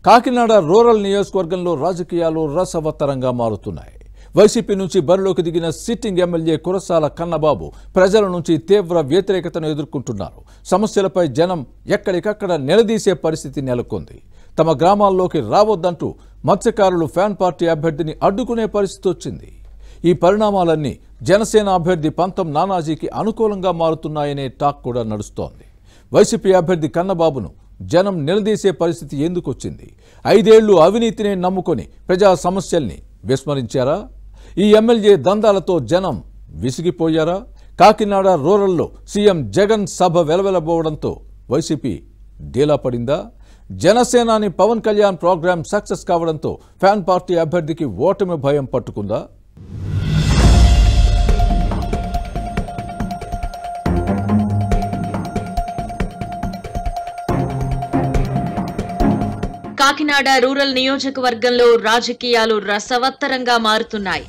Kakinada rural నియోజకవర్గంలో రాజకీయాలు రసవత్తరంగా మారుతున్నాయి. వైసీపీ నుంచి బరిలోకి దిగిన సిట్టింగ్ ఎమ్మెల్యే కురసాల కన్నబాబు ప్రజల నుంచి తీవ్ర వ్యతిరేకతను ఎదుర్కొంటున్నారు. సమస్యలపై జనం ఎక్కడికక్కడ నిలదీసే పరిస్థితి నెలకొంది. తమ గ్రామాల్లోకి రావొద్దంటూ మత్స్యకారులు ఫ్యాన్ పార్టీ అభ్యర్థిని అడ్డుకునే పరిస్థితి వచ్చింది. ఈ పరిణామాలన్నీ జనసేన అభ్యర్థి పంతం నానాజీకి అనుకూలంగా మారుతున్నాయనే టాక్ కూడా నడుస్తోంది. వైసీపీ అభ్యర్థి కన్నబాబును జనం నిలదీసే పరిస్థితి ఎందుకు వచ్చింది? 5 ఏళ్లు అవినీతిని నమ్ముకొని ప్రజా సమస్యల్ని విస్మరించారా? ఈ ఎమ్మెల్యే దందాలతో జనం విసిగిపోయారా? కాకినాడ రూరల్లో సీఎం జగన్ సభ వెలవెలబోవడంతో వైసీపీ డీలా పడిందా? జనసేనాని పవన్ కళ్యాణ్ ప్రోగ్రాం సక్సెస్ కావడంతో ఫ్యాన్ పార్టీ అభ్యర్థికి ఓటమి భయం పట్టుకుందా? కాకినాడ రూరల్ నియోజకవర్గంలో రాజకీయాలు రసవత్తరంగా మారుతున్నాయి.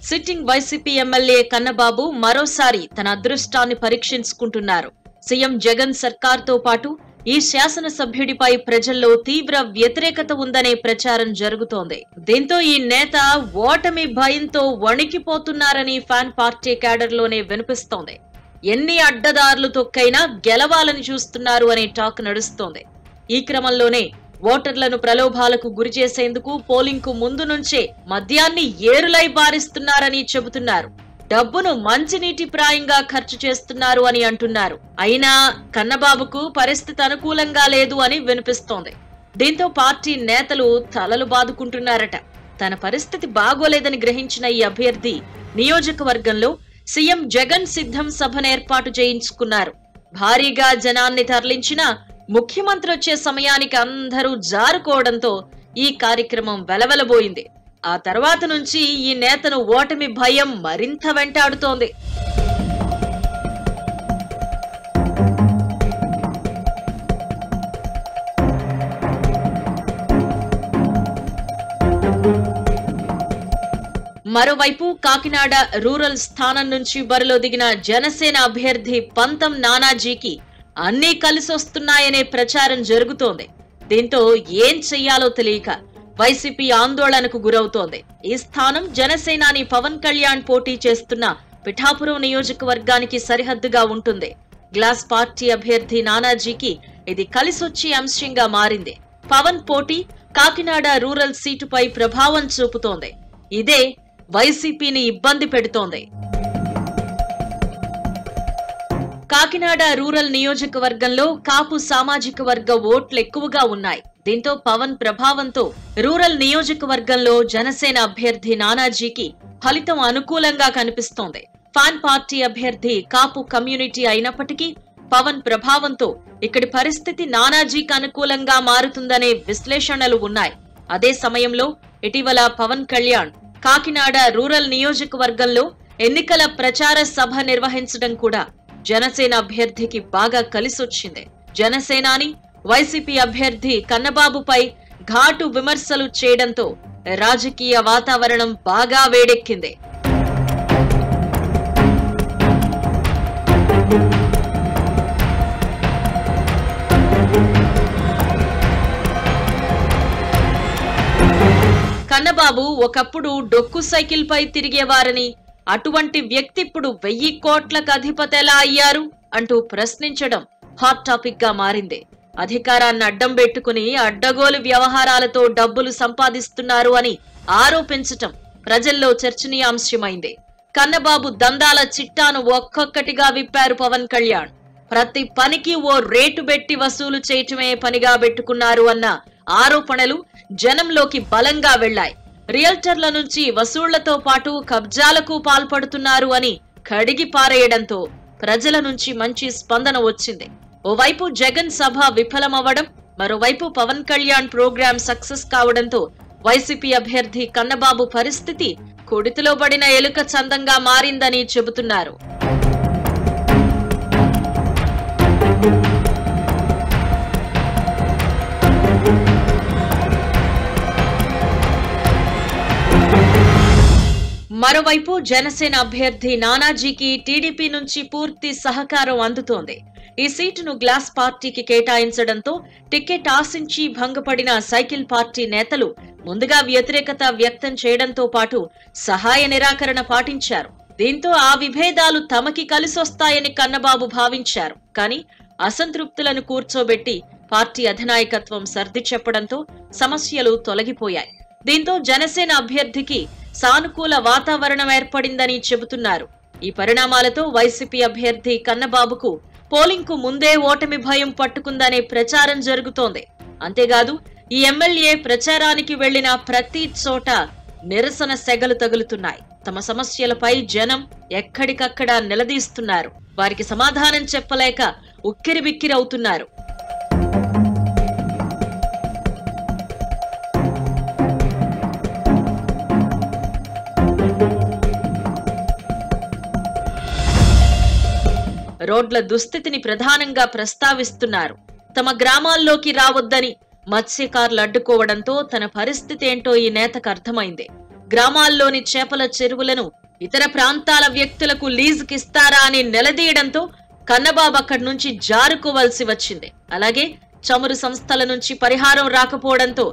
సిట్టింగ్ వైసీపీ ఎమ్మెల్యే కన్నబాబు మరోసారి తన అదృష్టాన్ని పరీక్షించుకుంటున్నారు. సీఎం జగన్ సర్కార్తో పాటు ఈ శాసనసభ్యుడిపై ప్రజల్లో తీవ్ర వ్యతిరేకత ఉందనే ప్రచారం జరుగుతోంది. దీంతో ఈ నేత ఓటమి భయంతో వణికిపోతున్నారని ఫ్యాన్ పార్టీ క్యాడర్లోనే వినిపిస్తోంది. ఎన్ని అడ్డదారులు తొక్కైనా గెలవాలని చూస్తున్నారు అనే టాక్ నడుస్తోంది. ఈ క్రమంలోనే ఓటర్లను ప్రలోభాలకు గురి చేసేందుకు పోలింగ్ కు ముందు నుంచే మద్యాన్ని ఏరులై బారిస్తున్నారని చెబుతున్నారు. డబ్బును మంచినీటి ప్రాయంగా ఖర్చు చేస్తున్నారు అని అంటున్నారు. అయినా కన్నబాబుకు పరిస్థితి అనుకూలంగా లేదు అని వినిపిస్తోంది. దీంతో పార్టీ నేతలు తలలు బాదుకుంటున్నారట. తన పరిస్థితి బాగోలేదని గ్రహించిన ఈ అభ్యర్థి నియోజకవర్గంలో సీఎం జగన్ సిద్ధం సభను ఏర్పాటు చేయించుకున్నారు. భారీగా జనాన్ని తరలించిన ముఖ్యమంత్రి వచ్చే సమయానికి అందరూ జారుకోవడంతో ఈ కార్యక్రమం వెలవెలబోయింది. ఆ తర్వాత నుంచి ఈ నేతను ఓటమి భయం మరింత వెంటాడుతోంది. మరోవైపు కాకినాడ రూరల్ స్థానం నుంచి బరిలో దిగిన జనసేన అభ్యర్థి పంతం నానాజీకి అన్నీ కలిసొస్తున్నాయనే ప్రచారం జరుగుతోంది. దీంతో ఏం చెయ్యాలో తెలియక వైసీపీ ఆందోళనకు గురవుతోంది. ఈ స్థానం జనసేనాని పవన్ కళ్యాణ్ పోటీ చేస్తున్న పిఠాపురం నియోజకవర్గానికి సరిహద్దుగా ఉంటుంది. గ్లాస్ పార్టీ అభ్యర్థి నానాజీకి ఇది కలిసొచ్చే అంశంగా మారింది. పవన్ పోటీ కాకినాడ రూరల్ సీటుపై ప్రభావం చూపుతోంది. ఇదే వైసీపీని ఇబ్బంది పెడుతోంది. కాకినాడ రూరల్ నియోజకవర్గంలో కాపు సామాజిక వర్గ ఓట్లు ఎక్కువగా ఉన్నాయి. దీంతో పవన్ ప్రభావంతో రూరల్ నియోజకవర్గంలో జనసేన అభ్యర్థి నానాజీకి ఫలితం అనుకూలంగా కనిపిస్తోంది. ఫ్యాన్ పార్టీ అభ్యర్థి కాపు కమ్యూనిటీ అయినప్పటికీ పవన్ ప్రభావంతో ఇక్కడి పరిస్థితి నానాజీకి అనుకూలంగా మారుతుందనే విశ్లేషణలు ఉన్నాయి. అదే సమయంలో ఇటీవల పవన్ కళ్యాణ్ కాకినాడ రూరల్ నియోజకవర్గంలో ఎన్నికల ప్రచార సభ నిర్వహించడం కూడా జనసేన అభ్యర్థికి బాగా కలిసొచ్చింది. జనసేనాని వైసీపీ అభ్యర్థి కన్నబాబుపై ఘాటు విమర్శలు చేయడంతో రాజకీయ వాతావరణం బాగా వేడెక్కింది. కన్నబాబు ఒకప్పుడు డొక్కు సైకిల్ పై తిరిగేవారని, అటువంటి వ్యక్తి ఇప్పుడు 1000 కోట్లకు అధిపతి ఎలా అయ్యారు అంటూ ప్రశ్నించడం హాట్ టాపిక్ గా మారింది. అధికారాన్ని అడ్డం పెట్టుకుని అడ్డగోలు వ్యవహారాలతో డబ్బులు సంపాదిస్తున్నారు అని ఆరోపించటం ప్రజల్లో చర్చనీయాంశమైంది. కన్నబాబు దందాల చిట్టాను ఒక్కొక్కటిగా విప్పారు పవన్ కళ్యాణ్. ప్రతి పనికి ఓ రేటు పెట్టి వసూలు చేయటమే పనిగా పెట్టుకున్నారు అన్న ఆరోపణలు జనంలోకి బలంగా వెళ్లాయి. రియల్టర్ల నుంచి వసూళ్లతో పాటు కబ్జాలకు పాల్పడుతున్నారు అని కడిగి పారేయడంతో ప్రజల నుంచి మంచి స్పందన వచ్చింది. ఓవైపు జగన్ సభ విఫలమవ్వడం, మరోవైపు పవన్ కళ్యాణ్ ప్రోగ్రాం సక్సెస్ కావడంతో వైసీపీ అభ్యర్థి కన్నబాబు పరిస్థితి కుడితిలో పడిన ఎలుక చందంగా మారిందని చెబుతున్నారు. మరోవైపు జనసేన అభ్యర్థి నానాజీకి టీడీపీ నుంచి పూర్తి సహకారం అందుతోంది. ఈ సీటును గ్లాస్ పార్టీకి కేటాయించడంతో టికెట్ ఆశించి భంగపడిన సైకిల్ పార్టీ నేతలు ముందుగా వ్యతిరేకత వ్యక్తం చేయడంతో పాటు సహాయ నిరాకరణ పాటించారు. దీంతో ఆ విభేదాలు తమకి కలిసొస్తాయని కన్నబాబు భావించారు. కానీ అసంతృప్తులను కూర్చోబెట్టి పార్టీ అధినాయకత్వం సర్ది చెప్పడంతో సమస్యలు తొలగిపోయాయి. దీంతో జనసేన అభ్యర్థికి సానుకూల వాతావరణం ఏర్పడిందని చెబుతున్నారు. ఈ పరిణామాలతో వైసీపీ అభ్యర్థి కన్నబాబుకు పోలింగ్ కు ముందే ఓటమి భయం పట్టుకుందనే ప్రచారం జరుగుతోంది. అంతేకాదు ఈ ఎమ్మెల్యే ప్రచారానికి వెళ్లిన ప్రతి చోట నిరసన సెగలు తగులుతున్నాయి. తమ సమస్యలపై జనం ఎక్కడికక్కడ నిలదీస్తున్నారు. వారికి సమాధానం చెప్పలేక ఉక్కిరిబిక్కిరవుతున్నారు. రోడ్ల దుస్థితిని ప్రధానంగా ప్రస్తావిస్తున్నారు. తమ గ్రామాల్లోకి రావద్దని మత్స్యకారులు అడ్డుకోవడంతో తన పరిస్థితి ఏంటో ఈ నేతకు అర్థమైంది. గ్రామాల్లోని చేపల చెరువులను ఇతర ప్రాంతాల వ్యక్తులకు లీజుకిస్తారా అని నిలదీయడంతో కన్నబాబు అక్కడి నుంచి జారుకోవలసి వచ్చింది. అలాగే చమురు సంస్థల నుంచి పరిహారం రాకపోవడంతో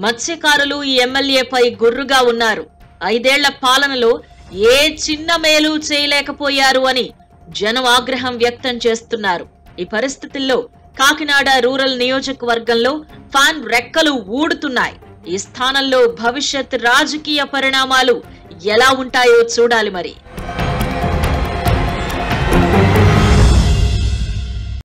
మత్స్యకారులు ఈ ఎమ్మెల్యేపై గుర్రుగా ఉన్నారు. 5 ఏళ్ల పాలనలో ఏ చిన్న మేలు చేయలేకపోయారు అని జనం ఆగ్రహం వ్యక్తం చేస్తున్నారు. ఈ పరిస్థితుల్లో కాకినాడ రూరల్ నియోజకవర్గంలో ఫ్యాన్ రెక్కలు ఊడుతున్నాయి. ఈ స్థానంలో భవిష్యత్ రాజకీయ పరిణామాలు ఎలా ఉంటాయో చూడాలి మరి.